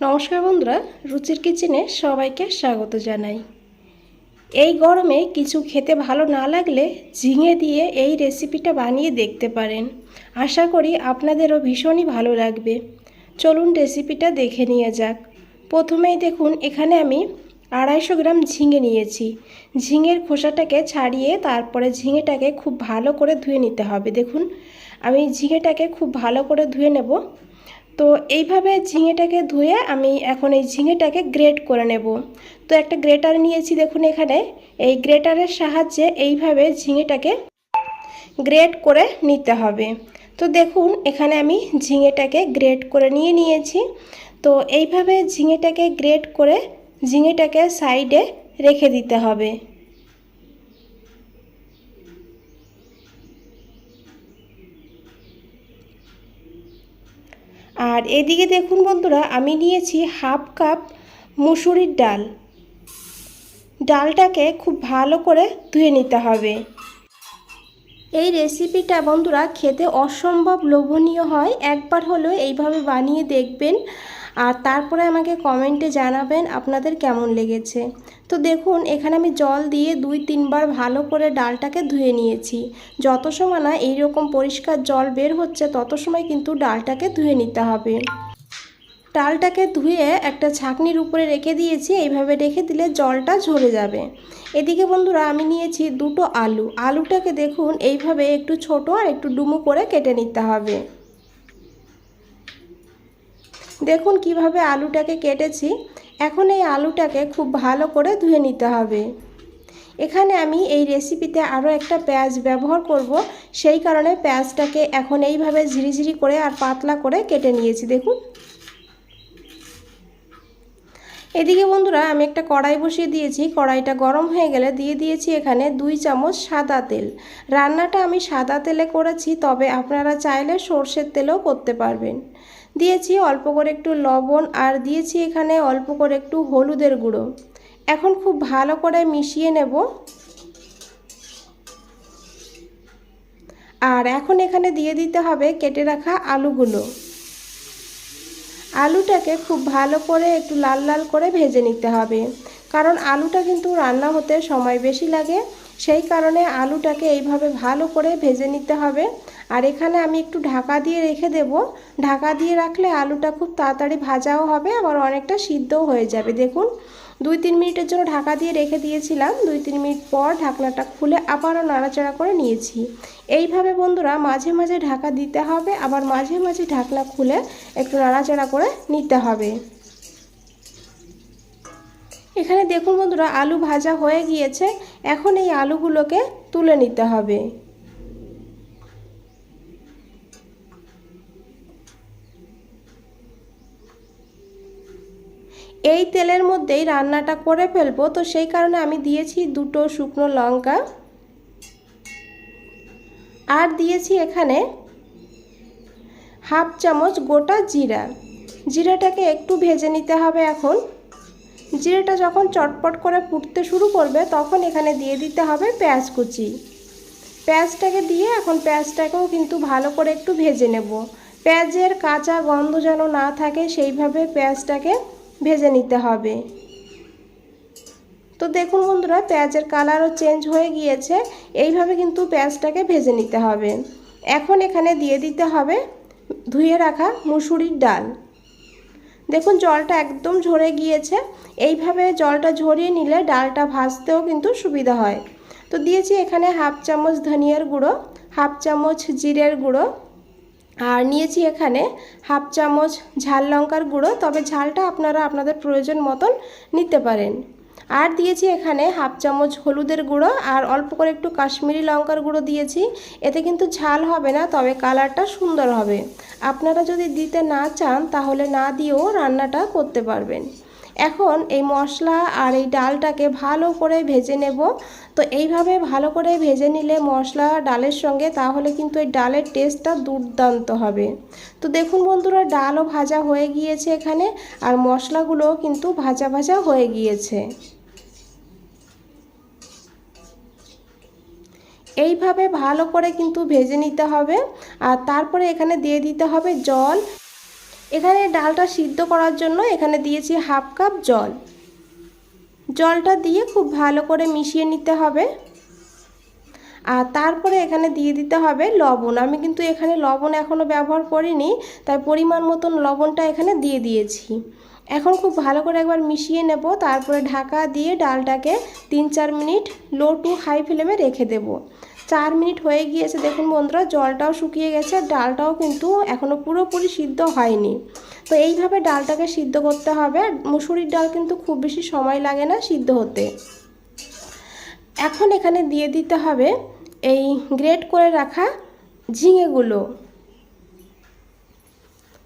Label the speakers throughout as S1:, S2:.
S1: নমস্কার বন্ধুরা, রুচির কিচেনে সবাইকে স্বাগত জানাই। এই গরমে কিছু খেতে ভালো না লাগলে ঝিঙে দিয়ে এই রেসিপিটা বানিয়ে দেখতে পারেন। আশা করি আপনাদেরও ভীষণই ভালো লাগবে। চলুন রেসিপিটা দেখে নিয়ে যাক। প্রথমেই দেখুন, এখানে আমি 250 গ্রাম ঝিঙে নিয়েছি। ঝিঙের খোসাটাকে ছাড়িয়ে তারপরে ঝিঙেটাকে খুব ভালো করে ধুয়ে নিতে হবে। দেখুন, আমি ঝিঙেটাকে খুব ভালো করে ধুয়ে নেব। তো এইভাবে ঝিঙেটাকে ধুয়ে আমি এখন এই ঝিঙেটাকে গ্রেট করে নেব। তো একটা গ্রেটার নিয়েছি, দেখুন এখানে এই গ্রেটারের সাহায্যে এইভাবে ঝিঙেটাকে গ্রেট করে নিতে হবে। তো দেখুন, এখানে আমি ঝিঙেটাকে গ্রেট করে নিয়েছি। তো এইভাবে ঝিঙেটাকে গ্রেট করে ঝিঙেটাকে সাইডে রেখে দিতে হবে। আর এদিকে দেখুন বন্ধুরা, আমি নিয়েছি হাফ কাপ মুসুরির ডাল। ডালটাকে খুব ভালো করে ধুয়ে নিতে হবে। এই রেসিপিটা বন্ধুরা খেতে অসম্ভব লোভনীয় হয়। একবার হলেও এইভাবে বানিয়ে দেখবেন আর তারপরে আমাকে কমেন্টে জানাবেন আপনাদের কেমন লেগেছে। তো দেখুন, এখানে আমি জল দিয়ে 2-3 বার ভালো করে ডালটাকে ধুয়ে নিয়েছি। যত সময় না এইরকম পরিষ্কার জল বের হচ্ছে তত সময় কিন্তু ডালটাকে ধুয়ে নিতে হবে। ডালটাকে ধুয়ে একটা ছাঁকনির উপরে রেখে দিয়েছি। এইভাবে রেখে দিলে জলটা ঝরে যাবে। এদিকে বন্ধুরা, আমি নিয়েছি 2টো আলু। আলুটাকে দেখুন এইভাবে একটু ছোট আর একটু ডুমো করে কেটে নিতে হবে। দেখুন কিভাবে আলুটাকে কেটেছি। এখন এই আলুটাকে খুব ভালো করে ধুয়ে নিতে হবে। এখানে আমি এই রেসিপিতে আরও একটা পেঁয়াজ ব্যবহার করব, সেই কারণে পেঁয়াজটাকে এখন এইভাবে ঝিরিঝিরি করে আর পাতলা করে কেটে নিয়েছি। দেখুন, এদিকে বন্ধুরা আমি একটা কড়াই বসিয়ে দিয়েছি। কড়াইটা গরম হয়ে গেলে দিয়ে দিয়েছি এখানে 2 চামচ সাদা তেল। রান্নাটা আমি সাদা তেলে করেছি, তবে আপনারা চাইলে সর্ষের তেলেও করতে পারবেন। দিয়েছি অল্প করে একটু লবণ আর দিয়েছি এখানে অল্প করে একটু হলুদের গুঁড়ো। এখন খুব ভালো করে মিশিয়ে নেব। আর এখন এখানে দিয়ে দিতে হবে কেটে রাখা আলুগুলো। আলুটাকে খুব ভালো করে একটু লাল লাল করে ভেজে নিতে হবে, কারণ আলুটা কিন্তু রান্না হতে সময় বেশি লাগে। সেই কারণে আলুটাকে এইভাবে ভালো করে ভেজে নিতে হবে। আর এখানে আমি একটু ঢাকা দিয়ে রেখে দেব। ঢাকা দিয়ে রাখলে আলুটা খুব তাড়াতাড়ি ভাজাও হবে, আবার অনেকটা সিদ্ধও হয়ে যাবে। দেখুন, 2-3 মিনিটের জন্য ঢাকা দিয়ে রেখে দিয়েছিলাম। 2-3 মিনিট পর ঢাকনাটা খুলে আবারও নাড়াচাড়া করে নিয়েছি। এইভাবে বন্ধুরা মাঝে মাঝে ঢাকা দিতে হবে, আবার মাঝে মাঝে ঢাকনা খুলে একটু নাড়াচাড়া করে নিতে হবে। এখানে দেখুন বন্ধুরা, আলু ভাজা হয়ে গিয়েছে। এখন এই আলুগুলোকে তুলে নিতে হবে। এই তেলের মধ্যেই রান্নাটা করে ফেলবো, তো সেই কারণে আমি দিয়েছি 2টো শুকনো লঙ্কা আর দিয়েছি এখানে হাফ চামচ গোটা জিরা। জিরাটাকে একটু ভেজে নিতে হবে। এখন জিরাটা যখন চটপট করে ফুটতে শুরু করবে তখন এখানে দিয়ে দিতে হবে পেঁয়াজ কুচি। পেঁয়াজটাকে দিয়ে এখন পেঁয়াজটাকেও কিন্তু ভালো করে একটু ভেজে নেব। পেঁয়াজের কাঁচা গন্ধ যেন না থাকে সেইভাবে পেঁয়াজটাকে ভেজে নিতে হবে। তো দেখুন বন্ধুরা, পেঁয়াজের কালারও চেঞ্জ হয়ে গিয়েছে। এইভাবে কিন্তু পেঁয়াজটাকে ভেজে নিতে হবে। এখন এখানে দিয়ে দিতে হবে ধুয়ে রাখা মুসুরির ডাল। দেখুন জলটা একদম ঝরে গিয়েছে। এইভাবে জলটা ঝরিয়ে নিলে ডালটা ভাজতেও কিন্তু সুবিধা হয়। তো দিয়েছি এখানে হাফ চামচ ধনিয়ার গুঁড়ো, হাফ চামচ জিরের গুঁড়ো, আর নিয়েছি এখানে হাফ চামচ ঝাল লঙ্কার গুঁড়ো, তবে ঝালটা আপনারা আপনাদের প্রয়োজন মতন নিতে পারেন। আর দিয়েছি এখানে হাফ চামচ হলুদের গুঁড়ো আর অল্প করে একটু কাশ্মীরি লঙ্কার গুঁড়ো দিয়েছি। এতে কিন্তু ঝাল হবে না, তবে কালারটা সুন্দর হবে। আপনারা যদি দিতে না চান তাহলে না দিয়েও রান্নাটা করতে পারবেন। এখন এই মশলা আর এই ডালটাকে ভালো করে ভেজে নেব। তো এইভাবে ভালো করে ভেজে নিলে মশলা ডালের সঙ্গে, তাহলে কিন্তু এই ডালের টেস্টটা দুর্দান্ত হবে। তো দেখুন বন্ধুরা, ডালও ভাজা হয়ে গিয়েছে এখানে, আর মশলাগুলোও কিন্তু ভাজা ভাজা হয়ে গিয়েছে। এইভাবে ভালো করে কিন্তু ভেজে নিতে হবে। আর তারপরে এখানে দিয়ে দিতে হবে জল। এখানে ডালটা সিদ্ধ করার জন্য এখানে দিয়েছি হাফ কাপ জল। জলটা দিয়ে খুব ভালো করে মিশিয়ে নিতে হবে। আর তারপরে এখানে দিয়ে দিতে হবে লবণ। আমি কিন্তু এখানে লবণ এখনও ব্যবহার করিনি, তাই পরিমাণ মতন লবণটা এখানে দিয়ে দিয়েছি। এখন খুব ভালো করে একবার মিশিয়ে নেব। তারপরে ঢাকা দিয়ে ডালটাকে 3-4 মিনিট লো টু হাই ফ্লেমে রেখে দেব। 4 মিনিট হয়ে গিয়েছে, দেখুন বন্ধুরা জলটাও শুকিয়ে গেছে, ডালটাও কিন্তু এখনও পুরোপুরি সিদ্ধ হয়নি। তো এইভাবে ডালটাকে সিদ্ধ করতে হবে। মুসুরির ডাল কিন্তু খুব বেশি সময় লাগে না সিদ্ধ হতে। এখন এখানে দিয়ে দিতে হবে এই গ্রেট করে রাখা ঝিঙেগুলো।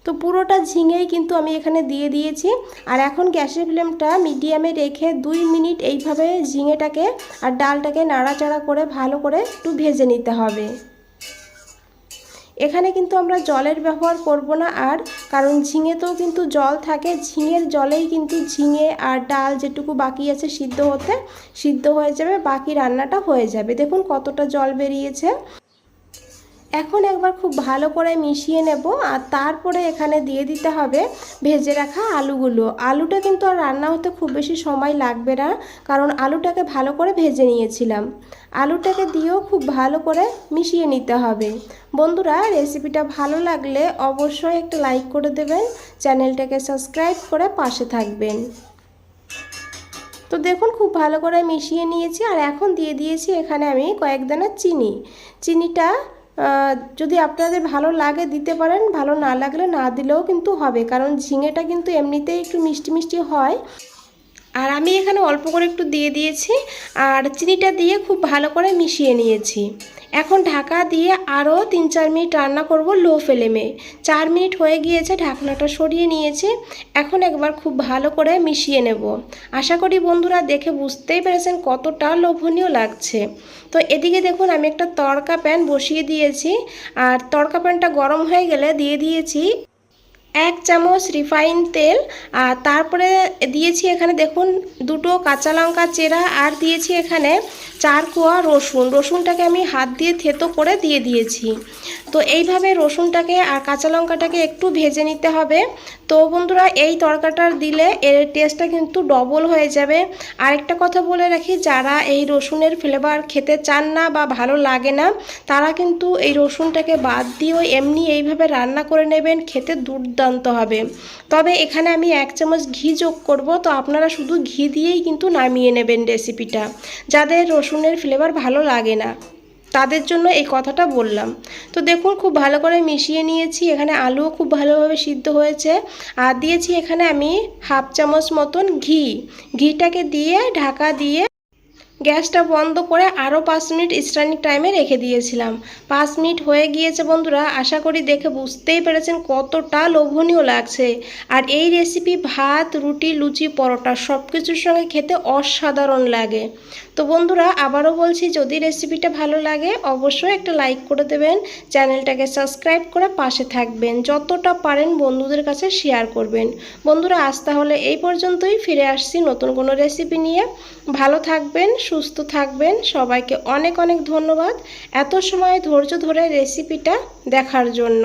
S1: তো পুরোটা ঝিঙেই কিন্তু আমি এখানে দিয়ে দিয়েছি। আর এখন গ্যাসের ফ্লেমটা মিডিয়ামে রেখে 2 মিনিট এইভাবে ঝিঙেটাকে আর ডালটাকে নাড়াচাড়া করে ভালো করে একটু ভেজে নিতে হবে। এখানে কিন্তু আমরা জলের ব্যবহার করব না আর, কারণ ঝিঙেতেও কিন্তু জল থাকে। ঝিঙের জলেই কিন্তু ঝিঙে আর ডাল যেটুকু বাকি আছে সিদ্ধ হতে সিদ্ধ হয়ে যাবে, বাকি রান্নাটা হয়ে যাবে। দেখুন কতটা জল বেরিয়েছে। এখন একবার খুব ভালো করে মিশিয়ে নেব। আর তারপরে এখানে দিয়ে দিতে হবে ভেজে রাখা আলুগুলো। আলুটা কিন্তু আর রান্না হতে খুব বেশি সময় লাগবে না, কারণ আলুটাকে ভালো করে ভেজে নিয়েছিলাম। আলুটাকে দিয়েও খুব ভালো করে মিশিয়ে নিতে হবে। বন্ধুরা রেসিপিটা ভালো লাগলে অবশ্যই একটা লাইক করে দেবেন, চ্যানেলটাকে সাবস্ক্রাইব করে পাশে থাকবেন। তো দেখুন খুব ভালো করে মিশিয়ে নিয়েছি। আর এখন দিয়ে দিয়েছি এখানে আমি কয়েক দানা চিনি। চিনিটা যদি আপনাদের ভালো লাগে দিতে পারেন, ভালো না লাগলে না দিলেও কিন্তু হবে, কারণ ঝিঙেটা কিন্তু এমনিতেই একটু মিষ্টি মিষ্টি হয়। আর আমি এখানে অল্প করে একটু দিয়ে দিয়েছি আর চিনিটা দিয়ে খুব ভালো করে মিশিয়ে নিয়েছি। এখন ঢাকা দিয়ে আরও 3-4 মিনিট রান্না করব লো ফ্লেমে। 4 মিনিট হয়ে গিয়েছে, ঢাকনাটা সরিয়ে নিয়েছি। এখন একবার খুব ভালো করে মিশিয়ে নেব। আশা করি বন্ধুরা দেখে বুঝতেই পেরেছেন কতটা লোভনীয় লাগছে। তো এদিকে দেখুন আমি একটা তড়কা প্যান বসিয়ে দিয়েছি। আর তড়কা প্যানটা গরম হয়ে গেলে দিয়ে দিয়েছি 1 চামচ রিফাইন তেল। আর তারপরে দিয়েছি এখানে দেখুন 2টো কাঁচা লঙ্কা চেরা, আর দিয়েছি এখানে 4 কোয়া রসুন। রসুনটাকে আমি হাত দিয়ে থেতো করে দিয়ে দিয়েছি। তো এইভাবে রসুনটাকে আর কাঁচা লঙ্কাটাকে একটু ভেজে নিতে হবে। তো বন্ধুরা এই তরকাটা দিলে এর টেস্টটা কিন্তু ডবল হয়ে যাবে। আরেকটা কথা বলে রাখি, যারা এই রসুনের ফ্লেভার খেতে চান না বা ভালো লাগে না, তারা কিন্তু এই রসুনটাকে বাদ দিয়েও এমনি এইভাবে রান্না করে নেবেন, খেতে দুর্দান্ত হবে। তবে এখানে আমি 1 চামচ ঘি যোগ করব। তো আপনারা শুধু ঘি দিয়েই কিন্তু নামিয়ে নেবেন রেসিপিটা। যাদের রসুনের ফ্লেভার ভালো লাগে না তাদের জন্য এই কথাটা বললাম। তো দেখুন খুব ভালো করে মিশিয়ে নিয়েছি। এখানে আলুও খুব ভালোভাবে সিদ্ধ হয়েছে। আর দিয়েছি এখানে আমি 1/2 চামচ মতন ঘি। ঘিটাকে দিয়ে ঢাকা দিয়ে গ্যাসটা বন্ধ করে আরও 5 মিনিট স্ট্যান্ডিং টাইমে রেখে দিয়েছিলাম। 5 মিনিট হয়ে গিয়েছে বন্ধুরা, আশা করি দেখে বুঝতেই পেরেছেন কতটা লোভনীয় লাগছে। আর এই রেসিপি ভাত, রুটি, লুচি, পরোটা সব কিছুর সঙ্গে খেতে অসাধারণ লাগে। তো বন্ধুরা আবারও বলছি, যদি রেসিপিটা ভালো লাগে অবশ্যই একটা লাইক করে দেবেন, চ্যানেলটাকে সাবস্ক্রাইব করে পাশে থাকবেন, যতটা পারেন বন্ধুদের কাছে শেয়ার করবেন। বন্ধুরা আজ তাহলে এই পর্যন্তই, ফিরে আসছি নতুন কোনো রেসিপি নিয়ে। ভালো থাকবেন, সুস্থ থাকবেন। সবাইকে অনেক অনেক ধন্যবাদ এত সময় ধৈর্য ধরে রেসিপিটা দেখার জন্য।